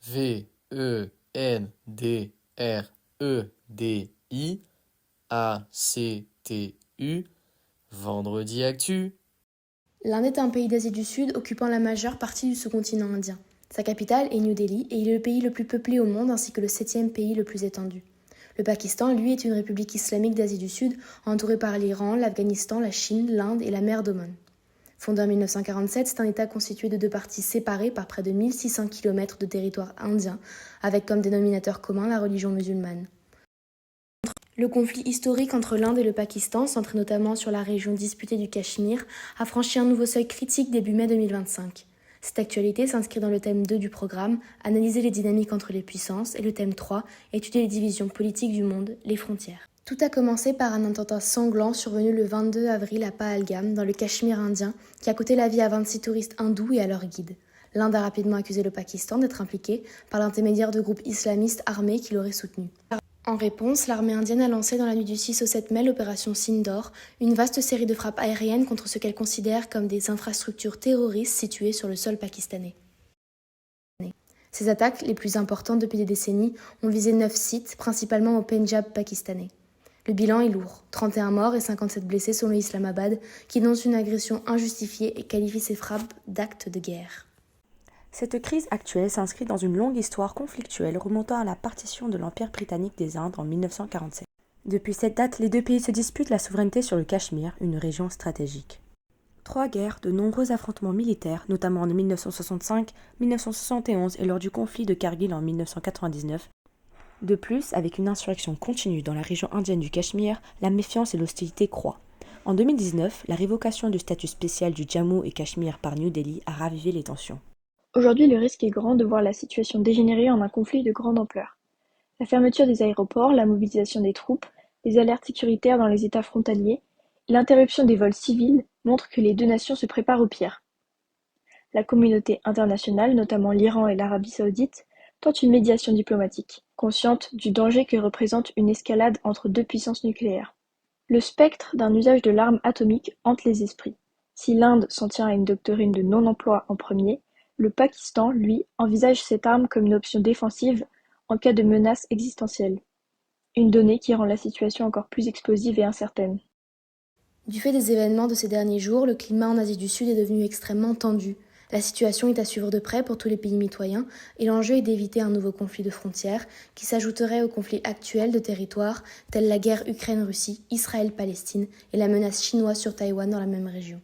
VENDREDIACTU, Vendredi Actu. L'Inde est un pays d'Asie du Sud occupant la majeure partie du sous-continent indien. Sa capitale est New Delhi et il est le pays le plus peuplé au monde ainsi que le 7e pays le plus étendu. Le Pakistan, lui, est une république islamique d'Asie du Sud entourée par l'Iran, l'Afghanistan, la Chine, l'Inde et la mer d'Oman. Fondé en 1947, c'est un État constitué de deux parties séparées par près de 1600 km de territoire indien, avec comme dénominateur commun la religion musulmane. Le conflit historique entre l'Inde et le Pakistan, centré notamment sur la région disputée du Cachemire, a franchi un nouveau seuil critique début mai 2025. Cette actualité s'inscrit dans le thème 2 du programme, analyser les dynamiques entre les puissances, et le thème 3, étudier les divisions politiques du monde, les frontières. Tout a commencé par un attentat sanglant survenu le 22 avril à Pahalgam, dans le Cachemire indien, qui a coûté la vie à 26 touristes hindous et à leurs guides. L'Inde a rapidement accusé le Pakistan d'être impliqué par l'intermédiaire de groupes islamistes armés qui l'auraient soutenu. En réponse, l'armée indienne a lancé dans la nuit du 6 au 7 mai l'opération Sindoor, une vaste série de frappes aériennes contre ce qu'elle considère comme des infrastructures terroristes situées sur le sol pakistanais. Ces attaques, les plus importantes depuis des décennies, ont visé 9 sites, principalement au Pendjab pakistanais. Le bilan est lourd, 31 morts et 57 blessés selon l'Islamabad, qui dénonce une agression injustifiée et qualifie ces frappes d'actes de guerre. Cette crise actuelle s'inscrit dans une longue histoire conflictuelle remontant à la partition de l'Empire britannique des Indes en 1947. Depuis cette date, les deux pays se disputent la souveraineté sur le Cachemire, une région stratégique. 3 guerres, de nombreux affrontements militaires, notamment en 1965, 1971 et lors du conflit de Kargil en 1999. De plus, avec une insurrection continue dans la région indienne du Cachemire, la méfiance et l'hostilité croient. En 2019, la révocation du statut spécial du Jammu et Cachemire par New Delhi a ravivé les tensions. Aujourd'hui, le risque est grand de voir la situation dégénérer en un conflit de grande ampleur. La fermeture des aéroports, la mobilisation des troupes, les alertes sécuritaires dans les États frontaliers et l'interruption des vols civils montrent que les deux nations se préparent au pire. La communauté internationale, notamment l'Iran et l'Arabie saoudite, tente une médiation diplomatique, consciente du danger que représente une escalade entre deux puissances nucléaires. Le spectre d'un usage de l'arme atomique hante les esprits. Si l'Inde s'en tient à une doctrine de non-emploi en premier, le Pakistan, lui, envisage cette arme comme une option défensive en cas de menace existentielle. Une donnée qui rend la situation encore plus explosive et incertaine. Du fait des événements de ces derniers jours, le climat en Asie du Sud est devenu extrêmement tendu. La situation est à suivre de près pour tous les pays mitoyens et l'enjeu est d'éviter un nouveau conflit de frontières qui s'ajouterait aux conflits actuels de territoires tels la guerre Ukraine-Russie, Israël-Palestine et la menace chinoise sur Taïwan dans la même région.